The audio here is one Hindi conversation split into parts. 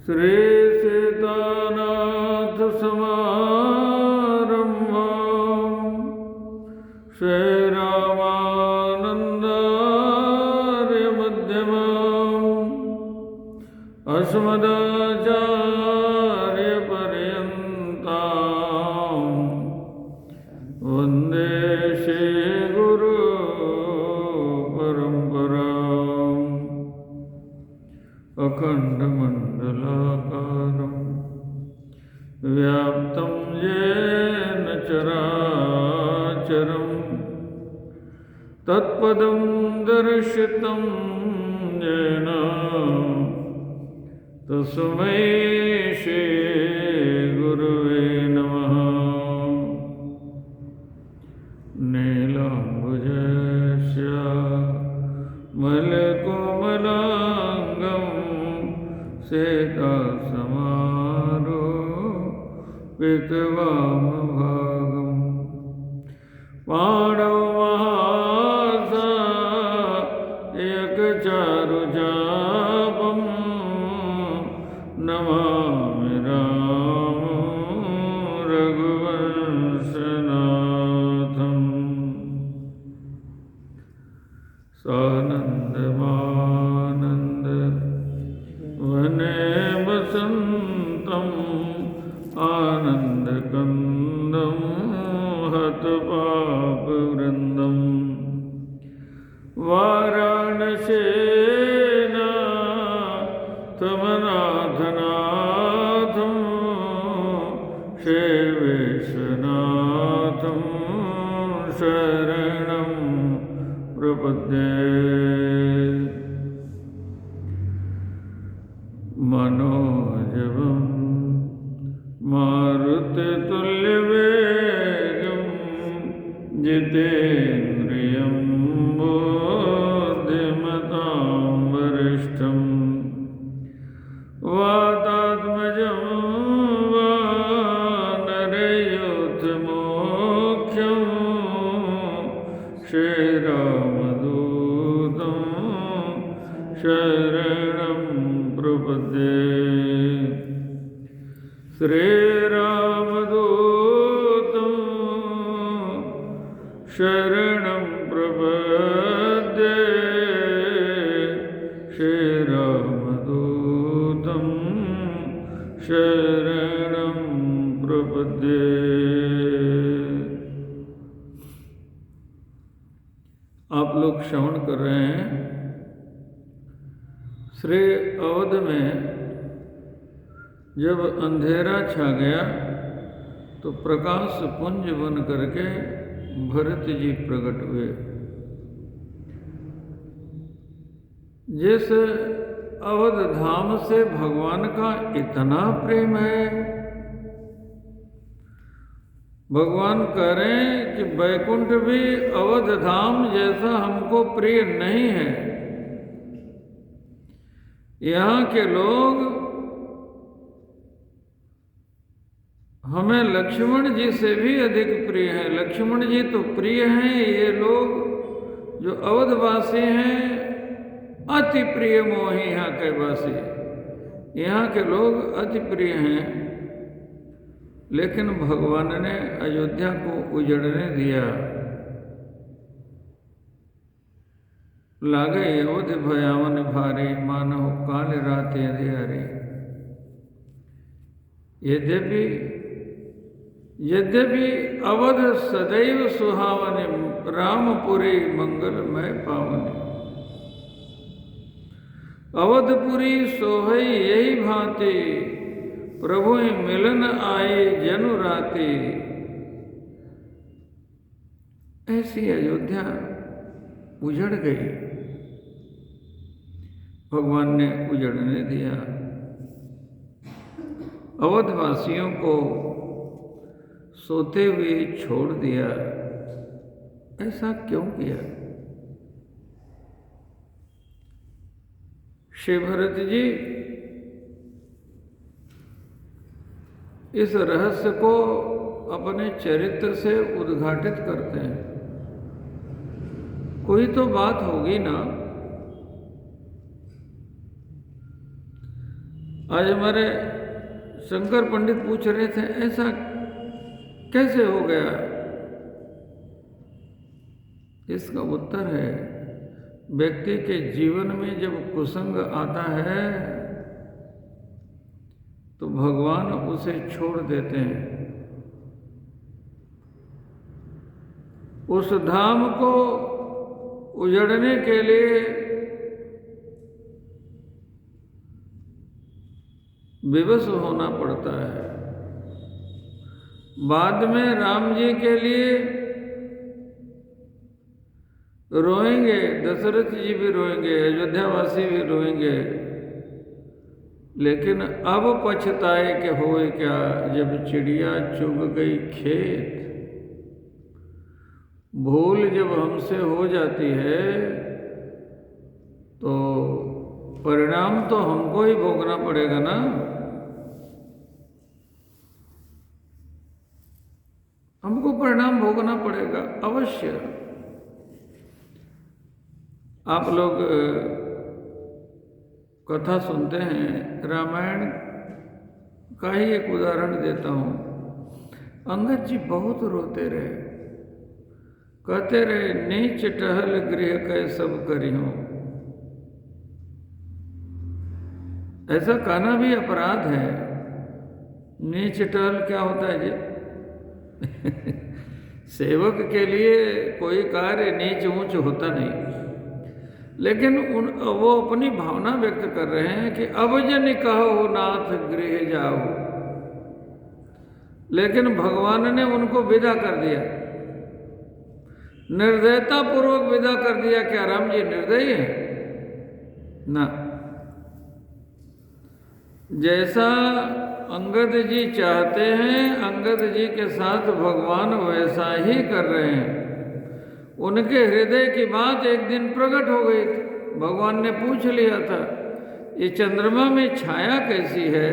श्री सीतानाथ समारम्भां श्रीरामानन्दार्य मध्यमाम् अस्मदाचार्यपर्यन्तां वन्दे श्रीगुरु परम्पराम् अखण्डमण्डलाकारं व्याप्तं येन चराचरं तत्पदं दर्शितं येन तस्मै श्रीगुरवे नमः। नीलाम्बुजश्यामलकोमलाङ्गं सीतासमारोपितवामभागं पाणौमासायकचारुचापं नमामि रामं रघुवंशनाथम्। सानन्दमानन्द वने वसन्तम् आनन्दकन्दं हतपापवृन्दं वाराणसीनाथमनाथनाथं श्रीविश्वनाथं शरणं प्रपद्ये। मनोजवं मारुततुल्यवेगं जितेन्द्रियं बुद्धिमतां वरिष्ठं वातात्मजं वानरयूथमुख्यं श्रीरामदूतं शरणं प्रपद्ये। श्रीरामदूतं शरणं प्रपद्ये। श्रीरामदूतं शरणं प्रपद्ये। आप लोग श्रवण कर रहे हैं श्री अवध में जब अंधेरा छा गया तो प्रकाश पुंज बन करके भरत जी प्रकट हुए। जिस अवध धाम से भगवान का इतना प्रेम है, भगवान कह रहे हैं कि वैकुंठ भी अवध धाम जैसा हमको प्रिय नहीं है। यहाँ के लोग हमें लक्ष्मण जी से भी अधिक प्रिय हैं। लक्ष्मण जी तो प्रिय हैं, ये लोग जो अवधवासी हैं अति प्रिय मोही यहाँ के वासी। यहाँ के लोग अति प्रिय हैं, लेकिन भगवान ने अयोध्या को उजड़ने दिया। लागे अवध भयावन भारी, मानो काल रात अंधियारी। यद्यपि अवध सदैव सुहावनी, रामपुरी मंगलमय पावनी। अवधपुरी सोहई यही भांति, प्रभु मिलन आए जनु राति। ऐसी अयोध्या उजड़ गई, भगवान ने उजड़ने दिया। अवधवासियों को सोते हुए छोड़ दिया। ऐसा क्यों किया? श्री भरत जी इस रहस्य को अपने चरित्र से उद्घाटित करते हैं। कोई तो बात होगी ना। आज हमारे शंकर पंडित पूछ रहे थे ऐसा कैसे हो गया। इसका उत्तर है, व्यक्ति के जीवन में जब कुसंग आता है तो भगवान उसे छोड़ देते हैं। उस धाम को उजड़ने के लिए विवश होना पड़ता है। बाद में राम जी के लिए रोएंगे, दशरथ जी भी रोएंगे, अयोध्यावासी भी रोएंगे, लेकिन अब पछताए कि होए क्या जब चिड़िया चुग गई खेत। भूल जब हमसे हो जाती है तो परिणाम तो हमको ही भोगना पड़ेगा ना। हमको परिणाम भोगना पड़ेगा अवश्य। आप लोग कथा सुनते हैं, रामायण का ही एक उदाहरण देता हूँ। अंगद जी बहुत रोते रहे, कहते रहे नीच टहल गृह कै सब करियों। ऐसा कहना भी अपराध है। नीच टहल क्या होता है जी? सेवक के लिए कोई कार्य नीच ऊंच होता नहीं, लेकिन वो अपनी भावना व्यक्त कर रहे हैं कि अब जन कहो नाथ गृह जाओ। लेकिन भगवान ने उनको विदा कर दिया, निर्दयता पूर्वक विदा कर दिया। क्या राम जी निर्दयी हैं? ना। जैसा अंगद जी चाहते हैं, अंगद जी के साथ भगवान वैसा ही कर रहे हैं। उनके हृदय की बात एक दिन प्रकट हो गई थी। भगवान ने पूछ लिया था ये चंद्रमा में छाया कैसी है,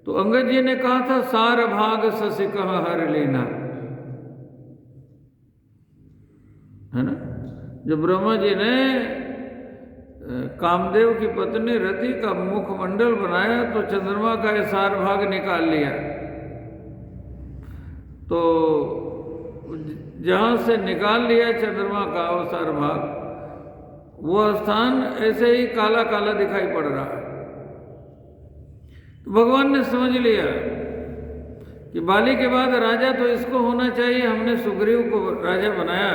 तो अंगद जी ने कहा था सार भाग शशि कह हर लेना, है ना। जब ब्रह्मा जी ने कामदेव की पत्नी रति का मुखमंडल बनाया तो चंद्रमा का ये सार भाग निकाल लिया। तो जहां से निकाल लिया चंद्रमा का वो सार भाग, वो स्थान ऐसे ही काला काला दिखाई पड़ रहा है। तो भगवान ने समझ लिया कि बाली के बाद राजा तो इसको होना चाहिए। हमने सुग्रीव को राजा बनाया,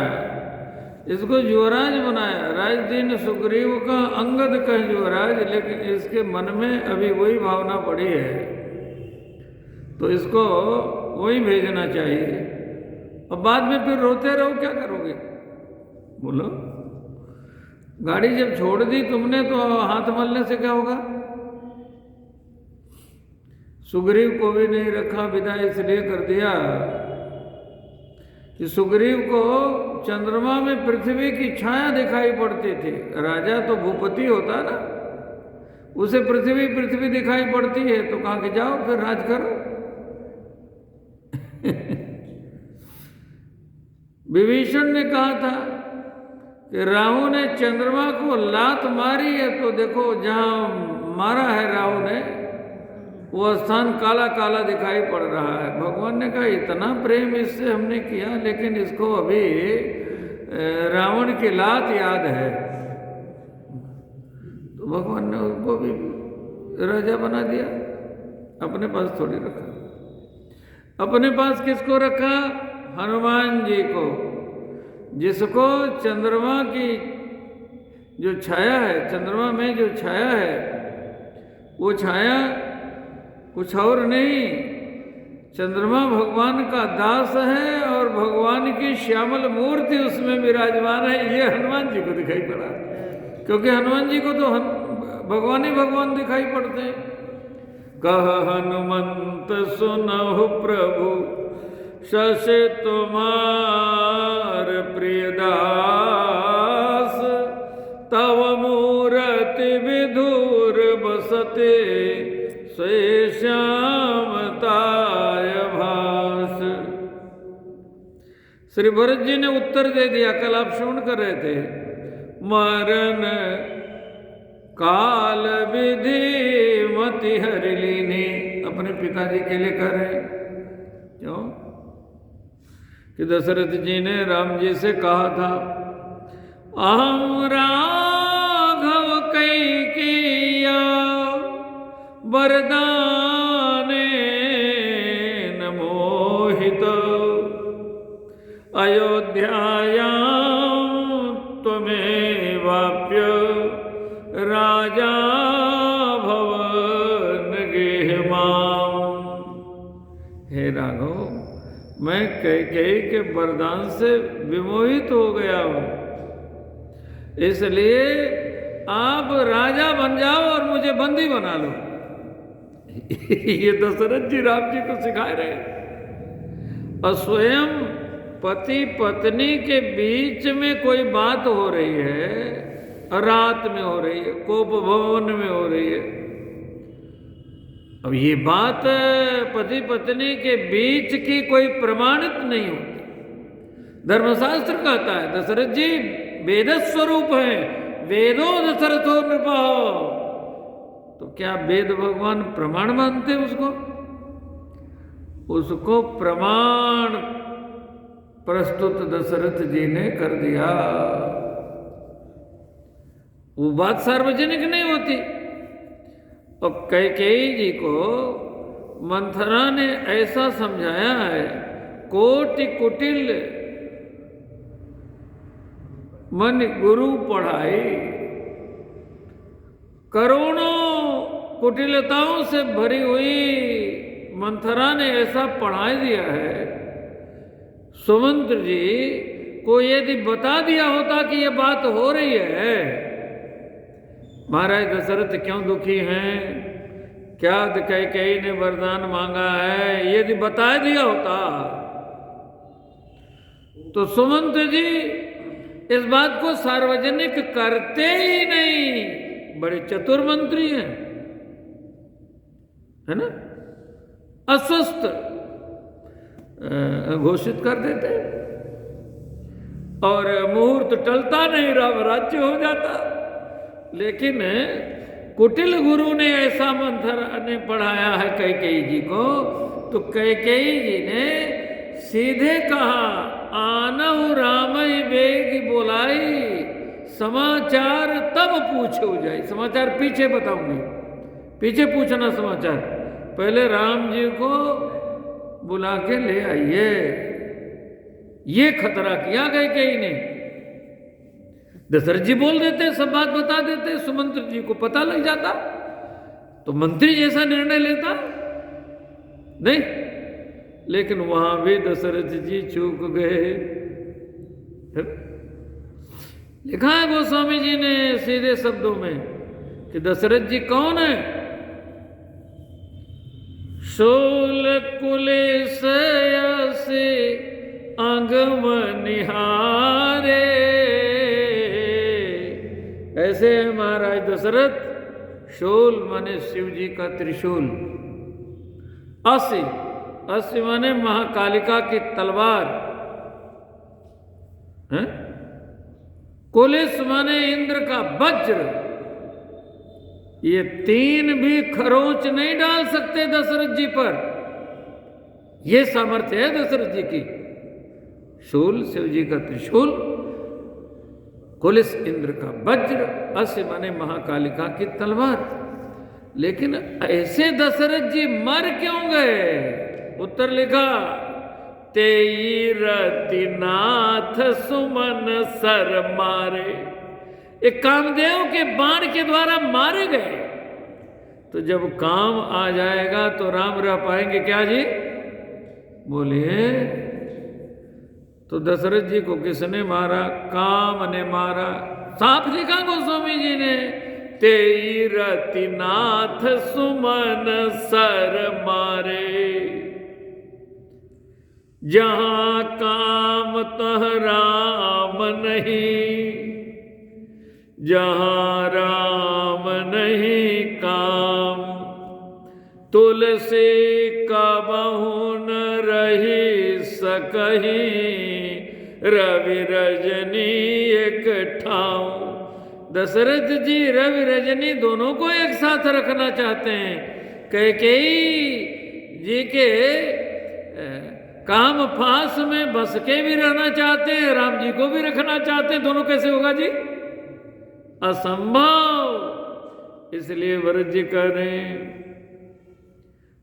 इसको युवराज बनाया। राजदीन सुग्रीव का अंगद कह युवराज, लेकिन इसके मन में अभी वही भावना पड़ी है, तो इसको वही भेजना चाहिए। अब बाद में फिर रोते रहो, क्या करोगे? बोलो। गाड़ी जब छोड़ दी तुमने तो हाथ मलने से क्या होगा? सुग्रीव को भी नहीं रखा, विदा इसलिए कर दिया कि सुग्रीव को चंद्रमा में पृथ्वी की छाया दिखाई पड़ती थी। राजा तो भूपति होता ना, उसे पृथ्वी पृथ्वी दिखाई पड़ती है, तो कहा कि जाओ फिर राज करो। विभीषण ने कहा था कि राहु ने चंद्रमा को लात मारी है, तो देखो जहां मारा है राहु ने वो स्थान काला काला दिखाई पड़ रहा है। भगवान ने कहा इतना प्रेम इससे हमने किया, लेकिन इसको अभी रावण की लात याद है। तो भगवान ने उसको भी राजा बना दिया, अपने पास थोड़ी रखा। अपने पास किसको रखा? हनुमान जी को, जिसको चंद्रमा की जो छाया है, चंद्रमा में जो छाया है, वो छाया कुछ और नहीं, चंद्रमा भगवान का दास है और भगवान की श्यामल मूर्ति उसमें विराजमान है। ये हनुमान जी को दिखाई पड़ा, क्योंकि हनुमान जी को तो भगवान ही भगवान दिखाई पड़ते हैं। कह हनुमंत सुनहु प्रभु शशि तुम्हार प्रिय दास, तव मूरति विधुर बसते स्वे श्यामताय भास। श्री भरत जी ने उत्तर दे दिया, कल आप श्रवण कर रहे थे। मरण काल विधि भक्ति हरि लीनी, अपने पिताजी के लिए कर रहे। क्यों कि दशरथ जी ने राम जी से कहा था, अहम राघव कैकेय्या वरदाने न मोहित, अयोध्यायां त्वमेवाप्य राजा भवन गेहमाम। हे राघव, मैं कैकेयी के वरदान से विमोहित हो गया हूं, इसलिए आप राजा बन जाओ और मुझे बंदी बना लो। ये दशरथ जी राम जी को सिखा रहे हैं। और स्वयं पति पत्नी के बीच में कोई बात हो रही है, रात में हो रही है, कोप भवन में हो रही है। अब ये बात पति पत्नी के बीच की कोई प्रमाणित नहीं होती। धर्मशास्त्र कहता है दशरथ जी वेद स्वरूप है, वेदो दशरथो नृपा। तो क्या वेद भगवान प्रमाण मानते उसको? उसको प्रमाण प्रस्तुत दशरथ जी ने कर दिया। वो बात सार्वजनिक नहीं होती। और कैकेयी जी को मंथरा ने ऐसा समझाया है, कोटि कुटिल मन गुरु पढ़ाई, करोड़ों कुटिलताओं से भरी हुई मंथरा ने ऐसा पढ़ा दिया है। सुमंत्र जी को यदि बता दिया होता कि ये बात हो रही है, महाराज दशरथ क्यों दुखी हैं, क्या कैकेयी ने वरदान मांगा है, यदि बता दिया होता तो सुमंत्र जी इस बात को सार्वजनिक करते ही नहीं। बड़े चतुर मंत्री हैं, है ना, अस्वस्थ घोषित कर देते और मुहूर्त टलता नहीं, राम राज्य हो जाता। लेकिन कुटिल गुरु ने ऐसा मंथरा ने पढ़ाया है कैकेयी जी को, तो कैकेयी जी ने सीधे कहा, आनहु रामई बेग बोलाई, समाचार तब पूछो जाए। समाचार पीछे बताऊंगी, पीछे पूछना समाचार, पहले राम जी को बुला के ले आइए। ये खतरा किया कैकेयी ने। दशरथ जी बोल देते, सब बात बता देते, सुमंत्र जी को पता लग जाता तो मंत्री जैसा निर्णय लेता नहीं। लेकिन वहां भी दशरथ जी चूक गए। लिखा है गोस्वामी जी ने सीधे शब्दों में कि दशरथ जी कौन है? शोल कुलेश से अंगम निहारे। ऐसे है महाराज दशरथ। शोल माने शिव जी का त्रिशूल, अस्य माने महाकालिका की तलवार है, कुलिस माने इंद्र का वज्र। ये तीन भी खरोंच नहीं डाल सकते दशरथ जी पर। ये सामर्थ्य है दशरथ जी की। शूल शिव जी का त्रिशूल, कुलिस इंद्र का वज्र, अस्य माने महाकालिका की तलवार। लेकिन ऐसे दशरथ जी मर क्यों गए? उत्तर लिखा, तेई रतिनाथ सुमन सर मारे। एक कामदेव के बाण के द्वारा मारे गए। तो जब काम आ जाएगा तो राम रह पाएंगे क्या जी? बोलिए। तो दशरथ जी को किसने मारा? काम ने मारा। साफ लिखा गोस्वामी जी ने, तेई रतिनाथ सुमन सर मारे। जहां काम तह राम नहीं, जहां राम नहीं काम। तुलसी कबहु न रही सकही, रवि रजनी एक ठाऊं। दशरथ जी रवि रजनी दोनों को एक साथ रखना चाहते हैं। कैकेयी जी के काम फांस में बस के भी रहना चाहते हैं, राम जी को भी रखना चाहते हैं। दोनों कैसे होगा जी? असंभव। इसलिए भरत जी कह रहे हैं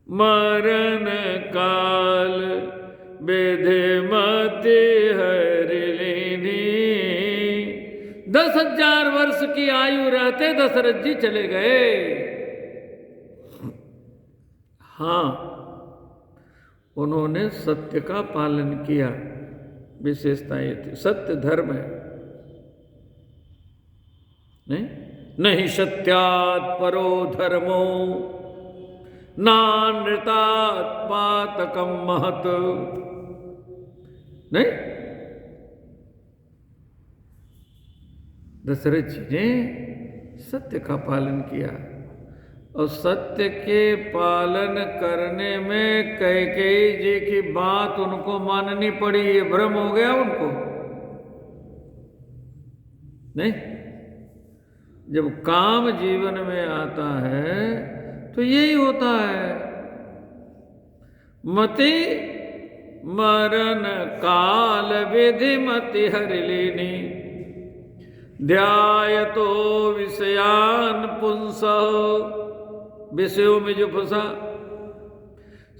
मरण काल बेधे मति हरिलीनी। 10,000 वर्ष की आयु रहते दशरथ जी चले गए। हाँ, उन्होंने सत्य का पालन किया। विशेषता ये थी, सत्य धर्म है। नहीं सत्यात् परो धर्मो नानृतात् पातकम महत। नहीं, दशरथ जी ने सत्य का पालन किया और सत्य के पालन करने में कैकेयी जी की बात उनको माननी पड़ी। ये भ्रम हो गया उनको। नहीं, जब काम जीवन में आता है तो यही होता है। मति मरण काल विधि मति हरिलीनी। ध्यायतो विषयान पुंसः। विषयों में जो फंसा,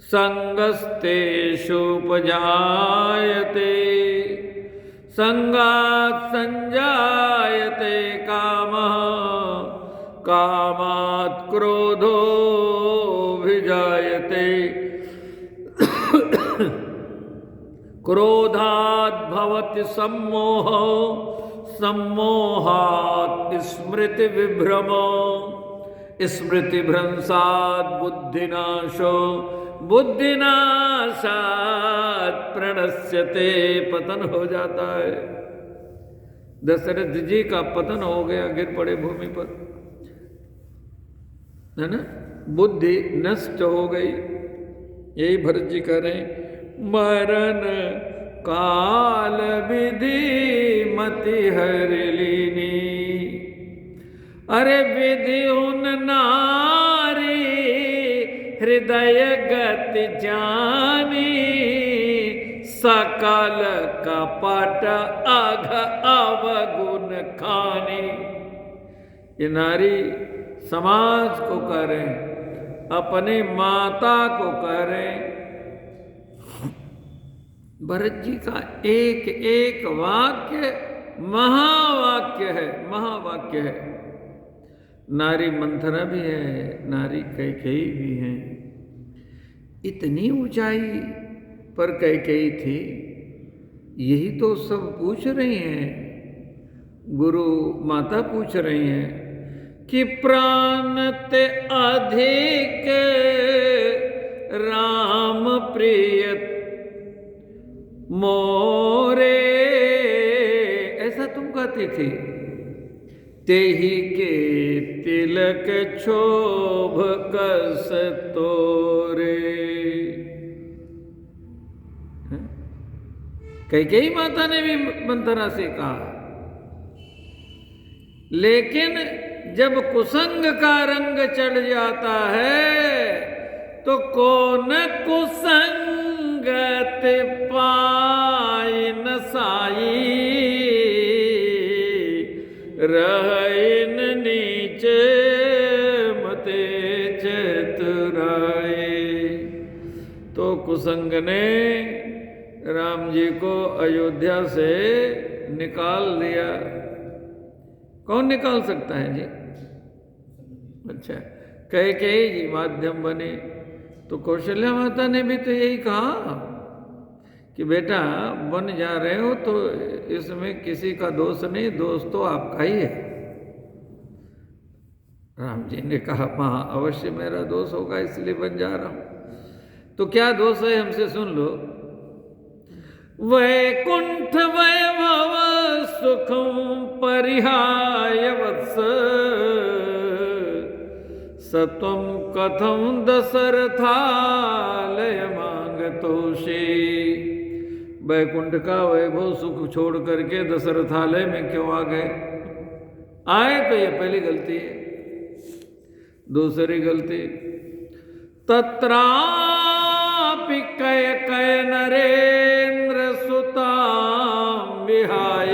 संगस्तेषु उपजायते संगात् संजायते कामः कामात् क्रोधोऽभिजायते क्रोधात् भवति सम्मोहो सम्मोहात् स्मृति विभ्रमो स्मृति भ्रंशात् बुद्धिनाशो बुद्धिनाशात् प्रणश्यते। पतन हो जाता है। दशरथ जी का पतन हो गया, गिर पड़े भूमि पर, है ना, बुद्धि नष्ट हो गई। यही भरत जी कह रहे हैं मरण काल विधि मति हरिलीनी। अरे विधि उन नारी हृदय गति जानी सकल कपट अघ अवगुण खानी। ये नारी समाज को कह रहे, अपनी माता को कह रहे। भरत जी का एक एक वाक्य महावाक्य है, महावाक्य है। नारी मंथरा भी है, नारी कैकेयी भी है। इतनी ऊंचाई पर कैकेयी थी, यही तो सब पूछ रही हैं। गुरु माता पूछ रही हैं कि प्राण ते अधिक राम प्रिय मोरे। ऐसा तुम कहती थी। तेहि के तिलक क्षोभ कस तोरे। कैकेयी माता ने भी मंथरा से कहा। लेकिन जब कुसंग का रंग चढ़ जाता है तो कौन कुसंगत पाई न साई। रहन नीचे मते चतुराए। तो कुसंग ने राम जी को अयोध्या से निकाल दिया। कौन निकाल सकता है जी? अच्छा, कैकेयी जी माध्यम बने। तो कौशल्या माता ने भी तो यही कहा कि बेटा बन जा रहे हो तो इसमें किसी का दोष नहीं, दोष तो आपका ही है। राम जी ने कहा हाँ अवश्य मेरा दोष होगा, इसलिए बन जा रहा हूं। तो क्या दोष है हमसे सुन लो। वैकुंठ वैभव सुखम परिहाय वत्स सत्वम कथम दशरथालय मांगतोषे। वैकुंठ का वैभव सुख छोड़ करके दशरथालय में क्यों आ गए? आए तो ये पहली गलती है। दूसरी गलती, तत्रापि कय कय नरेंद्र सुताम विहाय,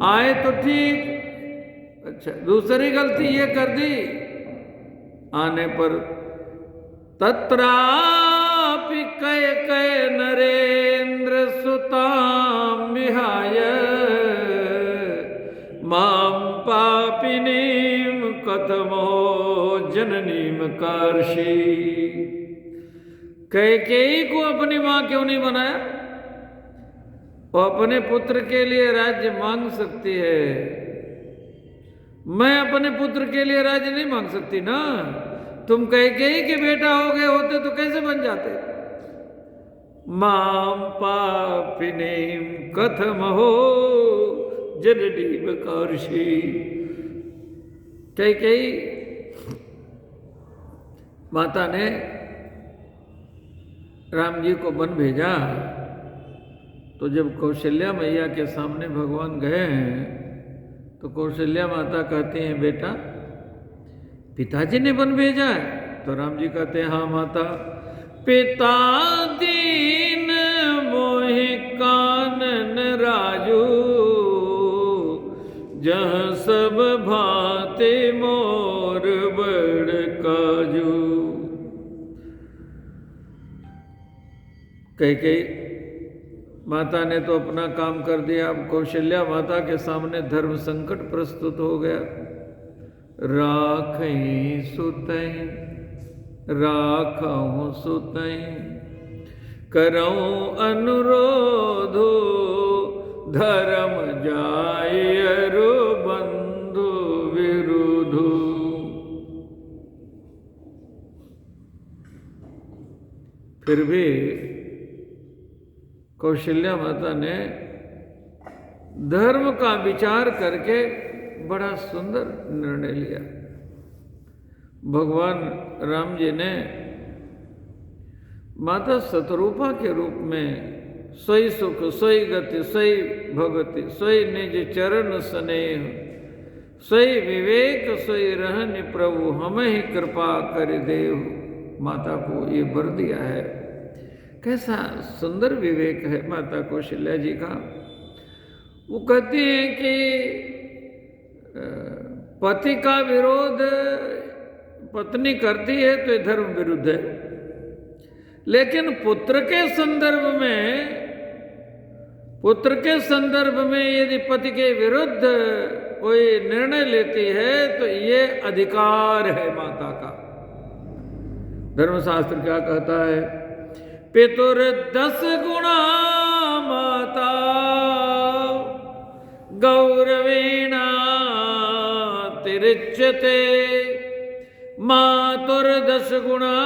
आए तो ठीक, अच्छा दूसरी गलती ये कर दी आने पर, तत्रापि कय कय नरेंद्र सुताम विहाय माम पापिनीम कथमो जननीम कार्षी। कैकेयी को अपनी मां क्यों नहीं बनाया? वो अपने पुत्र के लिए राज्य मांग सकती है, मैं अपने पुत्र के लिए राज्य नहीं मांग सकती ना। तुम कैकेयी के बेटा हो गए होते तो कैसे बन जाते? माम पापिनीम कथमहो जननीम कार्षी। कैकेयी माता ने राम जी को वन भेजा, तो जब कौशल्या मैया के सामने भगवान गए हैं तो कौशल्या माता कहती हैं, बेटा पिताजी ने वन भेजा है? तो राम जी कहते हैं, हाँ माता। पिता दीन मोहि कानन राजू, जहाँ सब भाते मोर बड़ काजू। कैकेयी माता ने तो अपना काम कर दिया, अब कौशल्या माता के सामने धर्म संकट प्रस्तुत हो गया। राखहीं सुतहीं राखहूँ सुतहीं, करऊँ अनुरोधो धर्म जाय अरु बंधु विरुधु। फिर भी कौशल्या माता ने धर्म का विचार करके बड़ा सुंदर निर्णय लिया। भगवान राम जी ने माता शतरूपा के रूप में सोई सुख सोई गति सोई भगति सोई निज चरण स्नेह सोई विवेक सोई रहन प्रभु हमें ही कृपा कर देव। माता को ये वर दिया है। कैसा सुंदर विवेक है माता कौशल्या जी का। वो कहती हैं कि पति का विरोध पत्नी करती है तो ये धर्म विरुद्ध है, लेकिन पुत्र के संदर्भ में यदि पति के विरुद्ध कोई निर्णय लेती है तो ये अधिकार है माता का। धर्मशास्त्र क्या कहता है? पितुर 10 गुणा माता गौरवेणा तिरिच्यते, मातुर 10 गुणा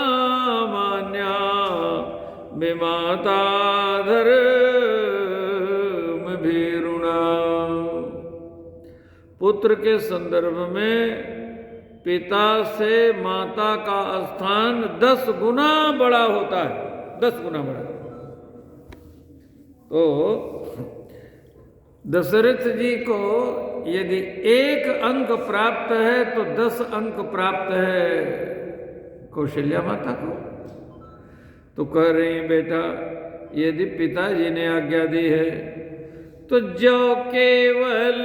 मान्या विमाता धर्म भीरुणा। पुत्र के संदर्भ में पिता से माता का स्थान 10 गुना बड़ा होता है, 10 गुना बड़ा। तो दशरथ जी को यदि 1 अंक प्राप्त है तो 10 अंक प्राप्त है कौशल्या माता को। तो कह रही बेटा यदि पिताजी ने आज्ञा दी है तो जो केवल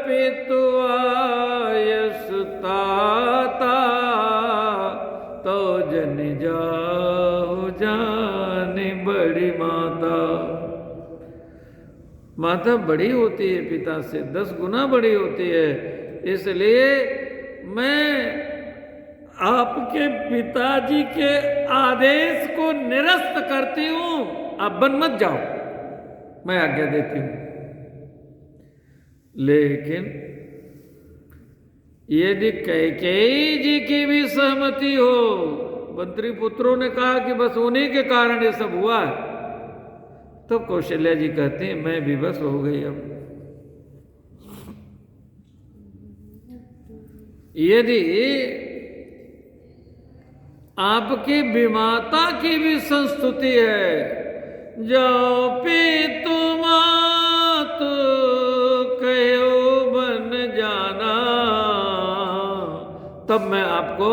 पितुआयस ताता, तो जन जाओ जाने बड़ी माता। माता बड़ी होती है पिता से, 10 गुना बड़ी होती है। इसलिए मैं आपके पिताजी के आदेश को निरस्त करती हूं, आप वन मत जाओ, मैं आज्ञा देती हूं। लेकिन यदि कैकेयी जी की भी सहमति हो, मंत्री पुत्रों ने कहा कि बस उन्हीं के कारण ये सब हुआ है, तो कौशल्या जी कहती हैं मैं विवश हो गई। अब यदि आपकी विमाता की भी संस्तुति है, जो पितु मातु कहो तब मैं आपको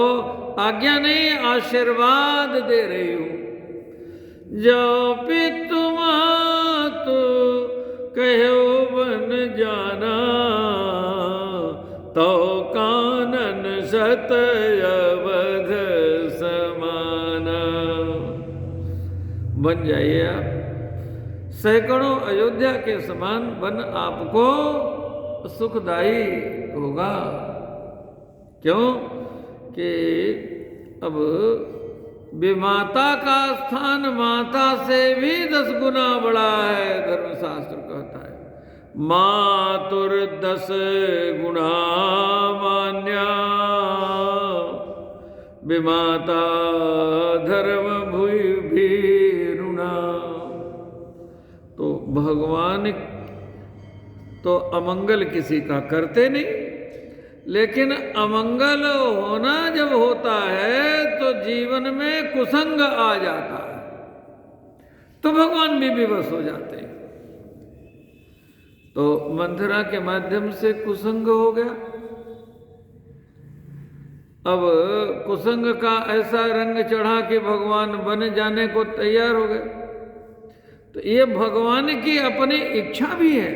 आज्ञा नहीं आशीर्वाद दे रही हूं। जाओ पितु मातु कहो बन जाना, तो कानन सत अवध समाना। बन जाइए आप, सैकड़ों अयोध्या के समान वन आपको सुखदायी होगा। क्यों कि अब विमाता का स्थान माता से भी 10 गुना बड़ा है। धर्मशास्त्र कहता है मातुर 10 गुणा मान्या, विमाता धर्म भूय भीरुणा। तो भगवान तो अमंगल किसी का करते नहीं, लेकिन अमंगल होना जब होता है तो जीवन में कुसंग आ जाता है, तो भगवान भी विवश हो जाते हैं। तो मंथरा के माध्यम से कुसंग हो गया। अब कुसंग का ऐसा रंग चढ़ा कि भगवान बन जाने को तैयार हो गए। तो ये भगवान की अपनी इच्छा भी है।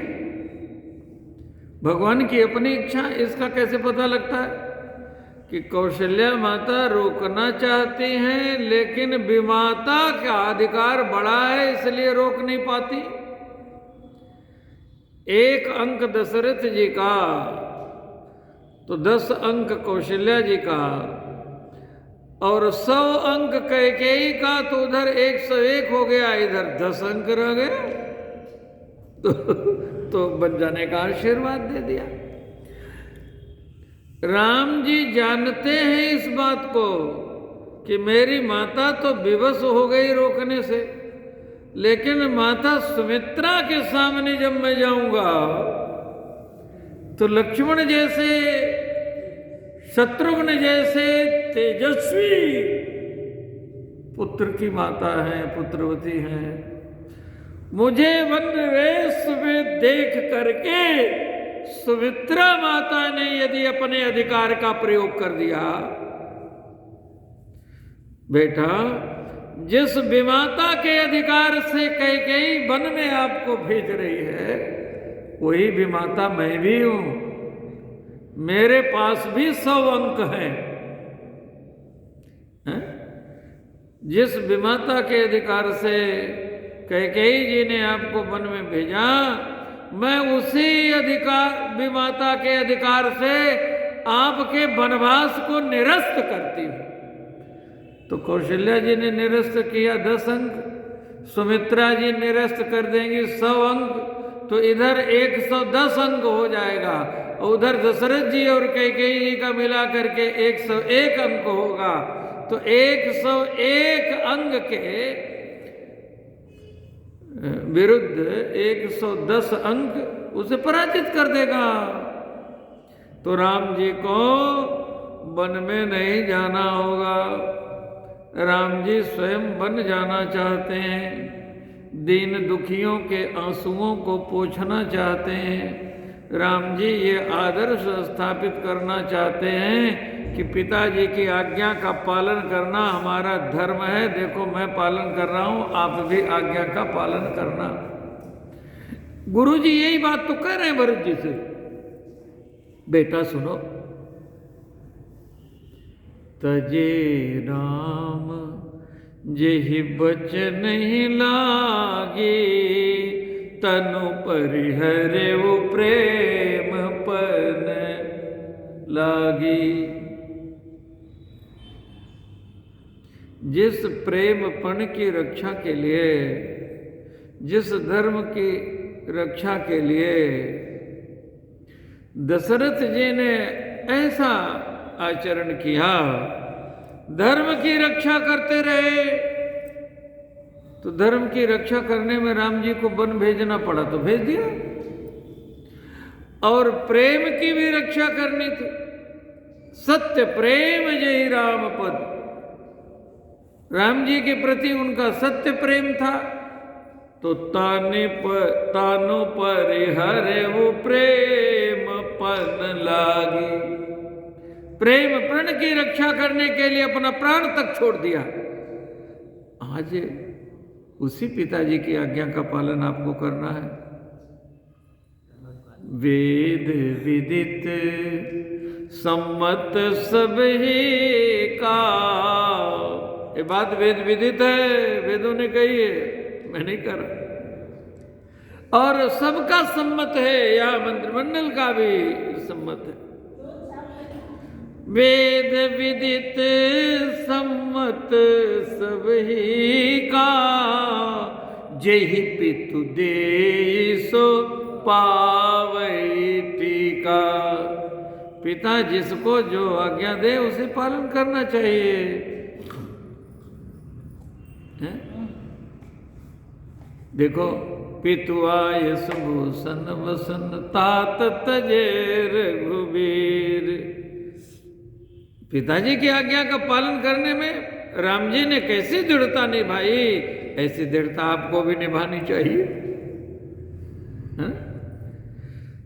भगवान की अपनी इच्छा, इसका कैसे पता लगता है कि कौशल्या माता रोकना चाहती हैं, लेकिन विमाता का अधिकार बड़ा है इसलिए रोक नहीं पाती। 1 अंक दशरथ जी का तो 10 अंक कौशल्या जी का और 100 अंक कैकेयी का, तो उधर 101 हो गया, इधर 10 अंक रह गए। तो बन जाने का आशीर्वाद दे दिया। राम जी जानते हैं इस बात को कि मेरी माता तो विवश हो गई रोकने से, लेकिन माता सुमित्रा के सामने जब मैं जाऊंगा तो लक्ष्मण जैसे, शत्रुघ्न जैसे तेजस्वी पुत्र की माता है, पुत्रवती है, मुझे वनवेश में देख करके सुमित्रा माता ने यदि अपने अधिकार का प्रयोग कर दिया, बेटा जिस विमाता के अधिकार से कैकेयी वन में आपको भेज रही है, वही विमाता मैं भी हूं। मेरे पास भी 100 अंक हैं। जिस विमाता के अधिकार से कैकेयी जी ने आपको वन में भेजा, मैं उसी विमाता के अधिकार से आपके वनवास को निरस्त करती हूं। तो कौशल्या जी ने निरस्त किया 10 अंक, सुमित्रा जी निरस्त कर देंगी 100 अंक, तो इधर 110 अंक हो जाएगा, और उधर दशरथ जी और कैकेयी जी का मिला करके 101 अंक होगा। तो 101 अंक के विरुद्ध 110 अंक उसे पराजित कर देगा। तो राम जी को वन में नहीं जाना होगा। राम जी स्वयं बन जाना चाहते हैं, दीन दुखियों के आंसुओं को पोंछना चाहते हैं। राम जी ये आदर्श स्थापित करना चाहते हैं कि पिताजी की आज्ञा का पालन करना हमारा धर्म है। देखो मैं पालन कर रहा हूं, आप भी आज्ञा का पालन करना। गुरु जी यही बात तो कह रहे हैं भरत जी से, बेटा सुनो, तजे राम जेहि बचन नहीं लागे, तनु परिहरे वो प्रेम पन लागी। जिस प्रेमपण की रक्षा के लिए, जिस धर्म की रक्षा के लिए दशरथ जी ने ऐसा आचरण किया, धर्म की रक्षा करते रहे, तो धर्म की रक्षा करने में राम जी को वन भेजना पड़ा तो भेज दिया, और प्रेम की भी रक्षा करनी थी। सत्य प्रेम जय राम पद, राम जी के प्रति उनका सत्य प्रेम था। तो तानु परिहरे वो प्रेम पन लागी। प्रेम प्रण की रक्षा करने के लिए अपना प्राण तक छोड़ दिया। आज उसी पिताजी की आज्ञा का पालन आपको करना है। वेद विदित सम्मत सब ही का, ये बात वेद विदित है, वेदों ने कही है, मैं नहीं कर रहा। और सबका सम्मत है, या मंत्रिमंडल का भी सम्मत है। वेद विदित सम्मत सब ही का, जेहि पितु दे सो पावई टीका। पिता जिसको जो आज्ञा दे उसे पालन करना चाहिए। है? देखो, पितु आय सुभूषण वसन तात तजे रघुबीर। पिताजी की आज्ञा का पालन करने में राम जी ने कैसी दृढ़ता निभाई, ऐसी दृढ़ता आपको भी निभानी चाहिए।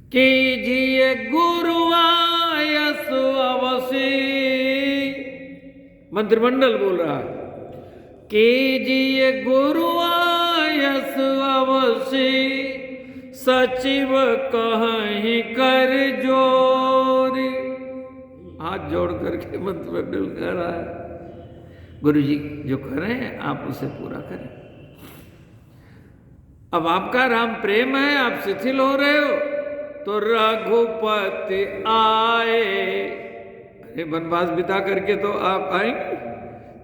कीजिए गुरुआयस अवसी, मंत्रिमंडल बोल रहा है, कीजिए गुरुआयस अवसी, सचिव कहीं कर जोरी। हाथ जोड़ करके मंत्रिमंडल कह रहा है, गुरु जी जो कर रहे हैं आप उसे पूरा करें। अब आपका राम प्रेम है, आप शिथिल हो रहे हो, तो रघुपति आए, अरे वनवास बिता करके तो आप आएंगे,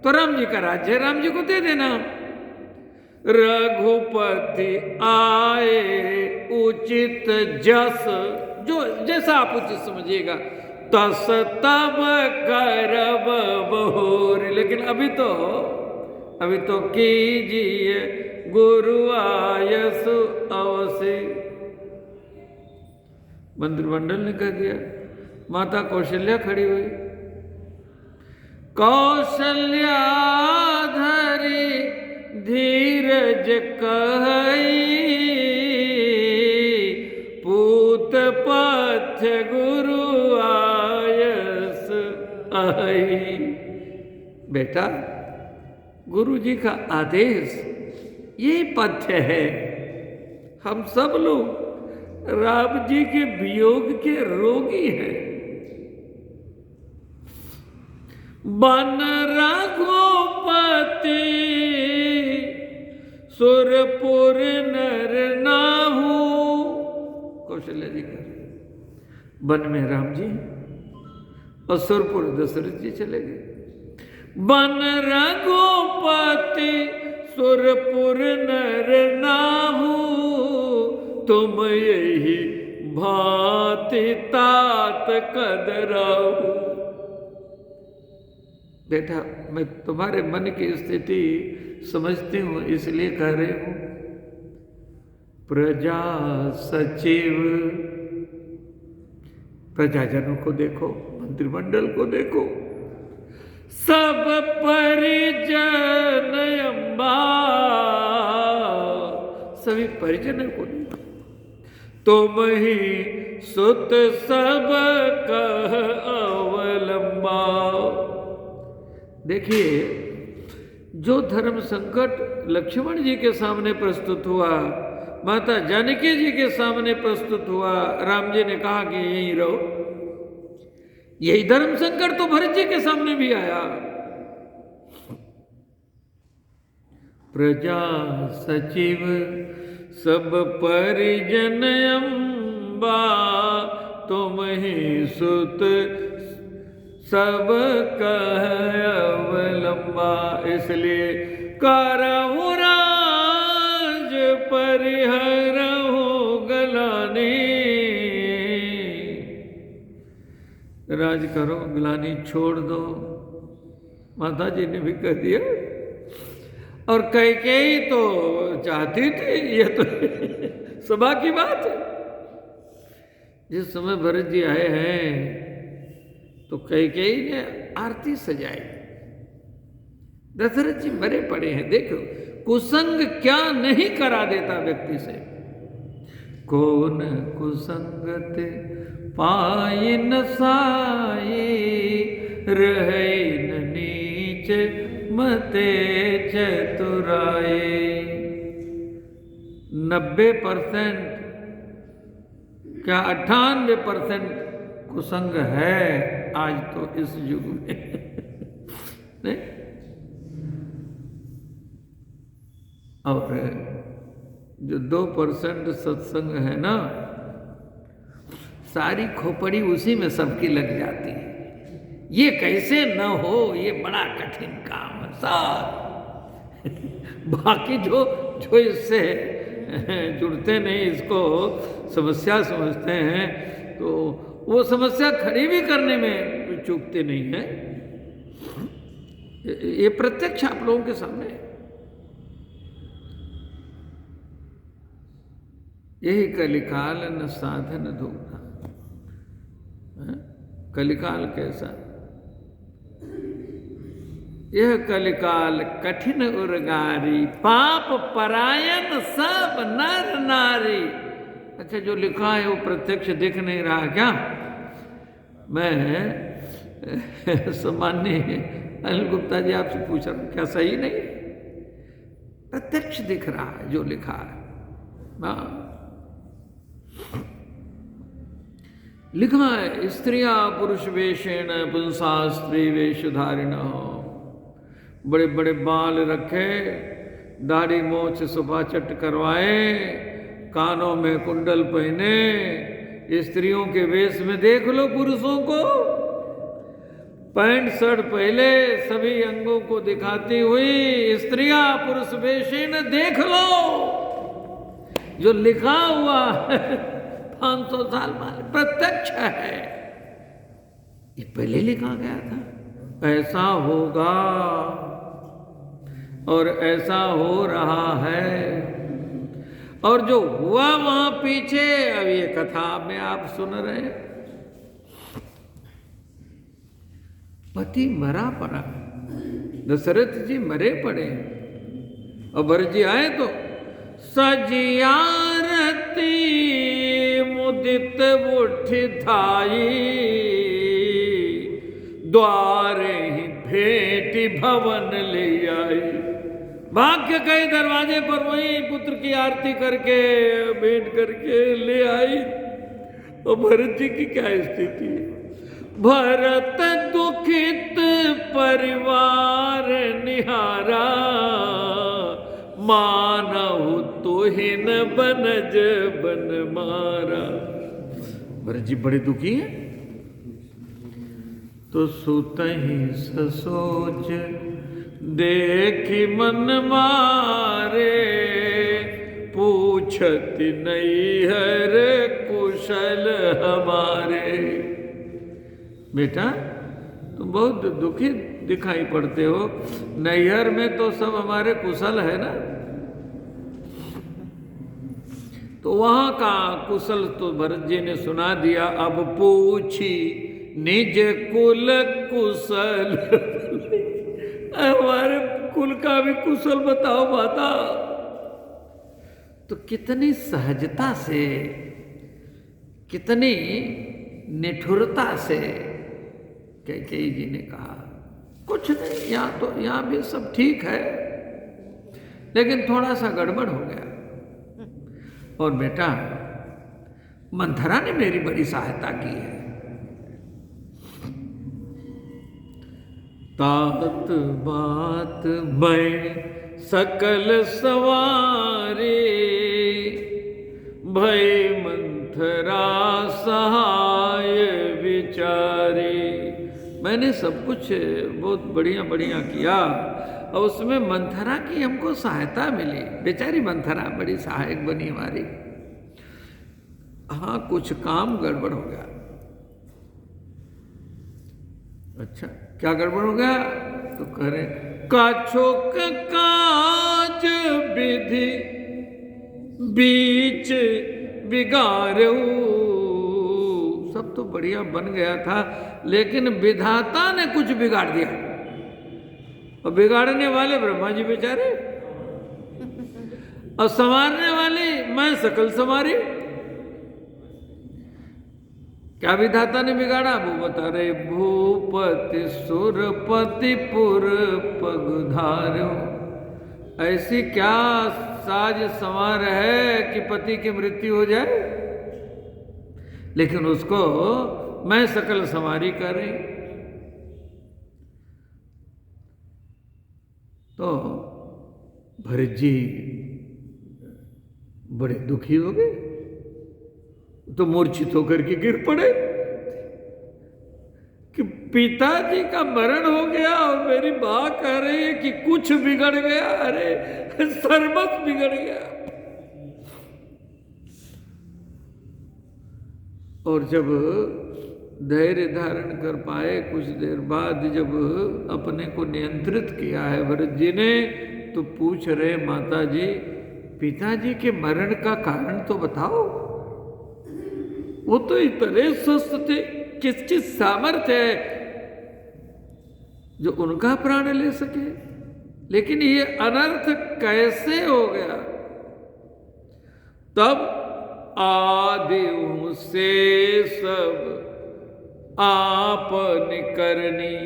तो राम जी का राज्य राम जी को दे देना। रघुपति आए उचित जस, जो जैसा आप उचित समझिएगा, तस तब करब बहुर। लेकिन अभी तो कीजिए गुरु आयस अवसी। मंत्रिमंडल ने कह दिया। माता कौशल्या खड़ी हुई, कौशल्या धरी धीरज कही, पूत पथ गुरु आयस आई। बेटा, गुरु जी का आदेश ये पथ्य है। हम सब लोग राम जी के वियोग के रोगी हैं। बन रघुपति सुरपुर नर नाहू। कौशल्या जी कर वन में राम जी और सुरपुर दशरथ जी चले गए। बन रघुपति सुरपुर नर नाहू, तुम यही भांति तात कदराऊ। बेटा, मैं तुम्हारे मन की स्थिति समझती हूं, इसलिए कह रही हूं। प्रजा सचिव, प्रजाजनों को देखो, मंत्रिमंडल को देखो, सब परिजन अम्बा, सभी परिजनों को देखो। तुम ही सुत सब कह अवलंबा। देखिए, जो धर्म संकट लक्ष्मण जी के सामने प्रस्तुत हुआ, माता जानकी जी के सामने प्रस्तुत हुआ, राम जी ने कहा कि यहीं रहो। यही धर्म संकट तो भरत जी के सामने भी आया। प्रजा सचिव सब परिजन अम्बा, तुम ही सुत सब कह अवलंबा। इसलिए करहु राज परिहरहु गलानी। राज करो, ग्लानि छोड़ दो, माता जी ने भी कह दिया। और कैकेयी तो चाहती थी, ये तो सभा की बात है। जिस समय भरत जी आए हैं तो कैकेयी ने आरती सजाई। दशरथ जी मरे पड़े हैं। देखो, कुसंग क्या नहीं करा देता व्यक्ति से। कौन कुसंगत पाई न साई, रहे न नीच मते चतुराई। 90% क्या 98% कुसंग है आज तो इस युग में नहीं? और जो 2% सत्संग है ना, सारी खोपड़ी उसी में सबकी लग जाती है। ये कैसे न हो, ये बड़ा कठिन काम है साहब। बाकी जो जो इससे जुड़ते नहीं, इसको समस्या समझते हैं, तो वो समस्या खड़ी भी करने में चूकते नहीं है। ये प्रत्यक्ष आप लोगों के सामने है। यही कलिकाल न साधन दूना। कलिकाल कैसा? यह कलिकाल कठिन उर्गारी, पाप परायण सब नर नारी। अच्छा, जो लिखा है वो प्रत्यक्ष दिख नहीं रहा क्या? मैं सामान्य अनिल गुप्ता जी आपसे पूछ रहा हूं, क्या सही नहीं? प्रत्यक्ष दिख रहा है जो लिखा है। हाँ, लिखा है स्त्रिया पुरुष वेशेण पुंसा स्त्री वेशधारिण। बड़े बड़े बाल रखे, दाढ़ी मोछ सुबह चट करवाए, कानों में कुंडल पहने, स्त्रियों के वेश में देख लो पुरुषों को, पैंट शर्ट पहले, सभी अंगों को दिखाती हुई स्त्रिया पुरुष वेशेण देख लो। जो लिखा हुआ है 500 साल पहले, प्रत्यक्ष है। ये पहले लिखा गया था, ऐसा होगा और ऐसा हो रहा है। और जो हुआ वहां पीछे, अब ये कथा में आप सुन रहे हैं। पति मरा पड़ा, दशरथ जी मरे पड़े, और भरत जी आए तो सजियारती मुदित उठ थाई, द्वारे ही भेंट भवन ले आई। भाग्य कई दरवाजे पर वही पुत्र की आरती करके भेंट करके ले आई। और भरत जी की क्या स्थिति है? भरत दुखित परिवार निहारा, मानहु तुहिन बनज बन मारा। भरत जी बड़े दुखी हैं। तो सुतहि ससोच देखी मन मारे, पूछत नहीं है रे कुशल हमारे। बेटा तुम बहुत दुखी दिखाई पड़ते हो, नैहर में तो सब हमारे कुशल है ना, तो वहां का कुशल तो भरत जी ने सुना दिया। अब पूछी निज कुल कुशल, हमारे कुल का भी कुशल बताओ माता। तो कितनी सहजता से, कितनी निठुरता से कैकेयी जी ने कहा, कुछ नहीं, यहाँ तो यहाँ भी सब ठीक है, लेकिन थोड़ा सा गड़बड़ हो गया। और बेटा मंथरा ने मेरी बड़ी सहायता की है। तात बात मैं सकल सवारी, भय मंथरा सहाय विचारी। मैंने सब कुछ बहुत बढ़िया बढ़िया किया, और उसमें मंथरा की हमको सहायता मिली। बेचारी मंथरा बड़ी सहायक बनी हमारी। हाँ, कुछ काम गड़बड़ हो गया। अच्छा, क्या गड़बड़ हो गया? तो कह रहे काछोक काज विधि बीच बिगाड़ू। सब तो बढ़िया बन गया था, लेकिन विधाता ने कुछ बिगाड़ दिया। और बिगाड़ने वाले ब्रह्मा जी बेचारे, और संवारने वाली मैं सकल संवारी। क्या विधाता ने बिगाड़ा? वो बता रहे, भूपति सुरपति पुर पगधार्यो। ऐसी क्या साज संवार है कि पति की मृत्यु हो जाए, लेकिन उसको मैं सकल संवारी कर रही। तो भरत जी बड़े दुखी हो गए, तो मूर्छित होकर के गिर पड़े कि पिताजी का मरण हो गया और मेरी मां कह रही है कि कुछ बिगड़ गया। अरे सर्वस्व बिगड़ गया। और जब धैर्य धारण कर पाए, कुछ देर बाद जब अपने को नियंत्रित किया है भरत जी ने, तो पूछ रहे, माता जी पिताजी के मरण का कारण तो बताओ। वो तो इतने स्वस्थ थे, किसकी सामर्थ्य है जो उनका प्राण ले सके, लेकिन ये अनर्थ कैसे हो गया? तब आदि से सब आपने करनी,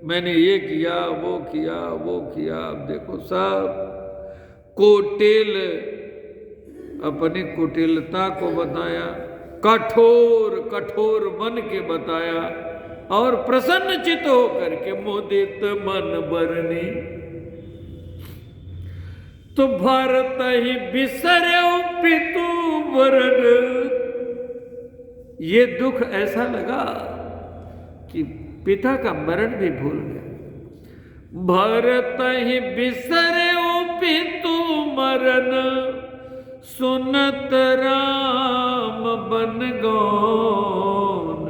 मैंने ये किया वो किया वो किया। अब देखो सब कुटिल, अपनी कुटिलता को बताया, कठोर कठोर मन के बताया, और प्रसन्न चित होकर के मुदित मन बरनी। तो भरत ही बिसर्यो पितु वरण। ये दुख ऐसा लगा कि पिता का मरण भी भूल गया। भरत ही बिसर्यो पितु मरण, सुनत राम बन गौन।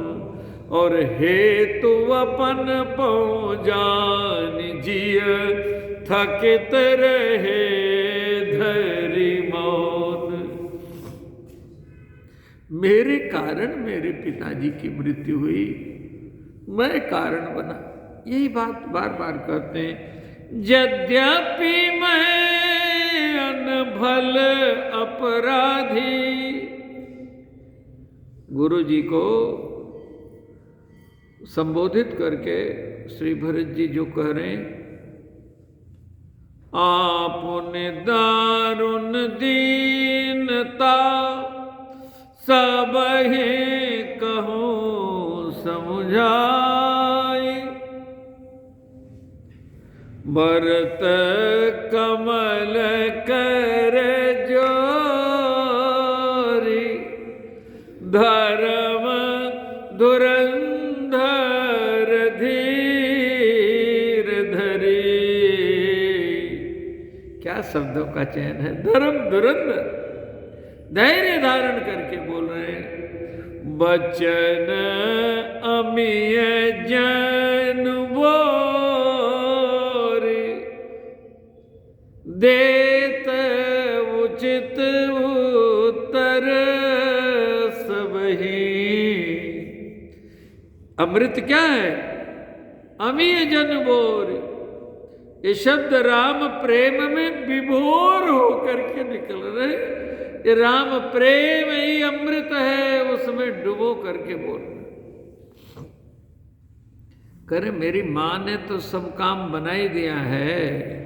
और हेतु अपन पहुँचान जिय, थकित रहे धरि मौन। मेरे कारण मेरे पिताजी की मृत्यु हुई, मैं कारण बना। यही बात बार बार कहते हैं। यद्यपि मैं अनभल अपराधी, गुरु जी को संबोधित करके श्री भरत जी जो कह रहे हैं, आपने दारुण दीनता सब ही कहूँ समुझाई। भरत कमल कर जोरी, धर्म धुरंधर धीर धरी। क्या शब्दों का चयन है। धर्म धुरंधर, धैर्य धारण करके बोल रहे हैं। बचन अमिय जन बोरे, देत उचित उत्तर सबही। अमृत क्या है? अमिय जन बोरे। ये शब्द राम प्रेम में विभोर होकर के निकल रहे। ये राम प्रेम ही अमृत है, उसमें डुबो करके बोल रहे। करे मेरी मां ने तो सब काम बना ही दिया है।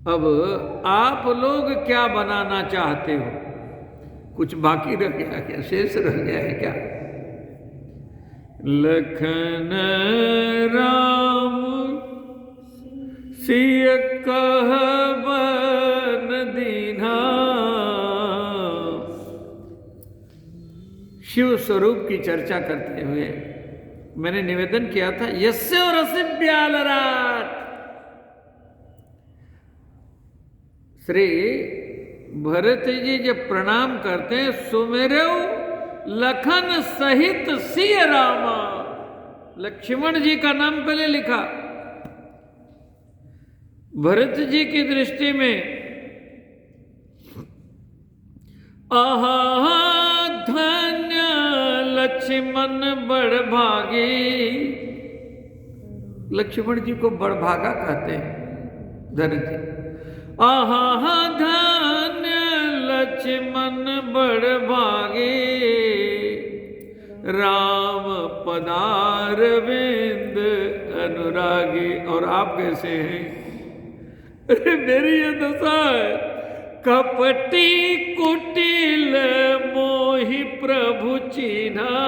अब आप लोग क्या बनाना चाहते हो? कुछ बाकी रह गया क्या? शेष रह गया है क्या? लखन राम सिय कहबन दीन्हा। शिव स्वरूप की चर्चा करते हुए मैंने निवेदन किया था, यस्य रसिब्यालराट। श्री भरत जी जब प्रणाम करते हैं, सुमेरव लखन सहित सिय रामा। लक्ष्मण जी का नाम पहले लिखा। भरत जी की दृष्टि में आहा धन्य लक्ष्मण बड़ भागी। लक्ष्मण जी को बड़ भागा कहते हैं भरत जी। आहा धन्य लक्ष्मण बड़ भागे, राम पदारविंद अनुरागी। और आप कैसे हैं? अरे मेरी ये दशा है, कपटी कुटिल मोहि प्रभु चीन्हा।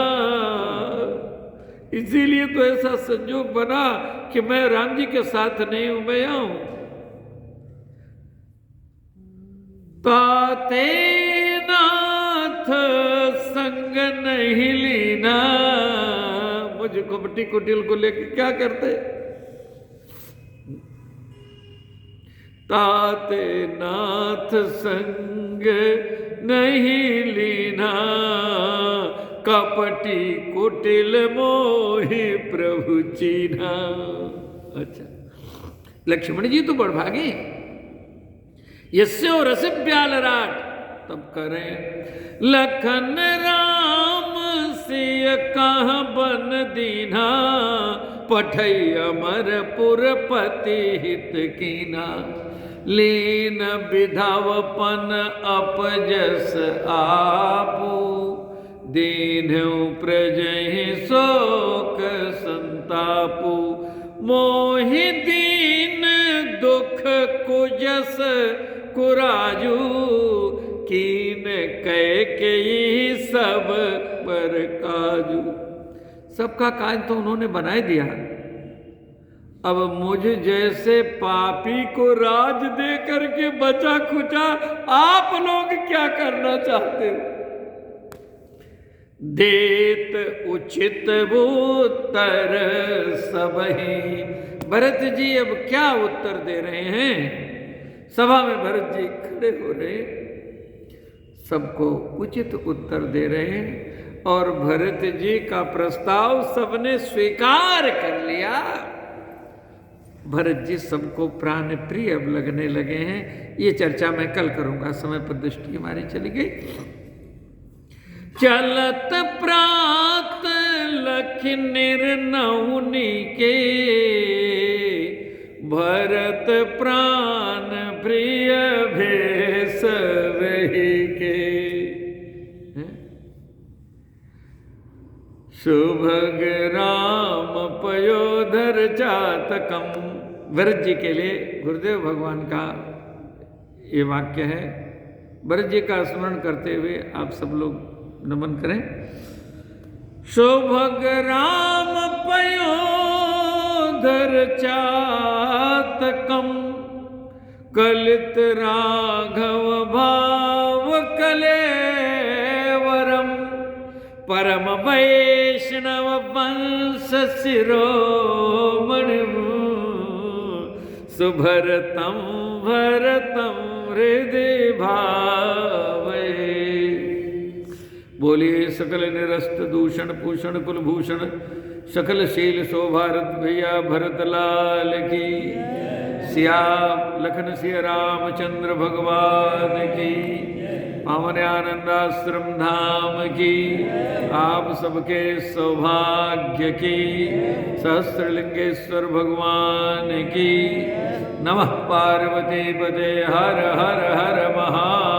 इसीलिए तो ऐसा संजोग बना कि मैं राम जी के साथ नहीं हूं, मैं यहां हूं। ताते नाथ संग नहीं लीना। मुझे कपटी कुटिल को लेके क्या करते? ताते नाथ संग नहीं लीना, कपटी कुटिल मोहि प्रभु चीन्हा। अच्छा, लक्ष्मण जी तो बड़भागे, यस्यो रस ब्याल राट। तब करें लखन राम सिय कह बन दीना, पठई अमरपुर पति हित कीना। लीन विधावपन अपजस आपू, दीन्हु प्रजहि शोक संतापू। मोहि दीन दुख कुजस कुराजू, कीन कैकेयी सब पर काजू। सबका काज तो उन्होंने बना दिया, अब मुझ जैसे पापी को राज दे करके बचा खुचा आप लोग क्या करना चाहते हो? देत उचित उत्तर सबही। भरत जी अब क्या उत्तर दे रहे हैं? सभा में भरत जी खड़े हो रहे, सबको उचित उत्तर दे रहे हैं और भरत जी का प्रस्ताव सबने स्वीकार कर लिया। भरत जी सबको प्राण प्रिय अब लगने लगे हैं। ये चर्चा मैं कल करूंगा, समय पर दृष्टि हमारी चली गई। चलत प्रात लख निर्नौनी के, भरत प्राण प्रिय भेष वही के। सुभग राम पयोधर चातकम। भरत जी के लिए गुरुदेव भगवान का ये वाक्य है। भरत जी का स्मरण करते हुए आप सब लोग नमन करें। सुभग राम पयोधर चातकम, कलित राघव भाव कलेवरम। परम वैष्णव वंश शिरोमणि, सुभरतम भरतम हृदय भावे। बोलिए सकल निरस्त दूषण भूषण कुलभूषण, सकल शील शोभारत भैया भरत लाल की। सिया लखन सिया रामचंद्र भगवान की। पावन आनंदाश्रम धाम की। आप सबके सौभाग्य की। सहस्रलिंगेश्वर भगवान की। नमः पार्वती पते हर हर हर महा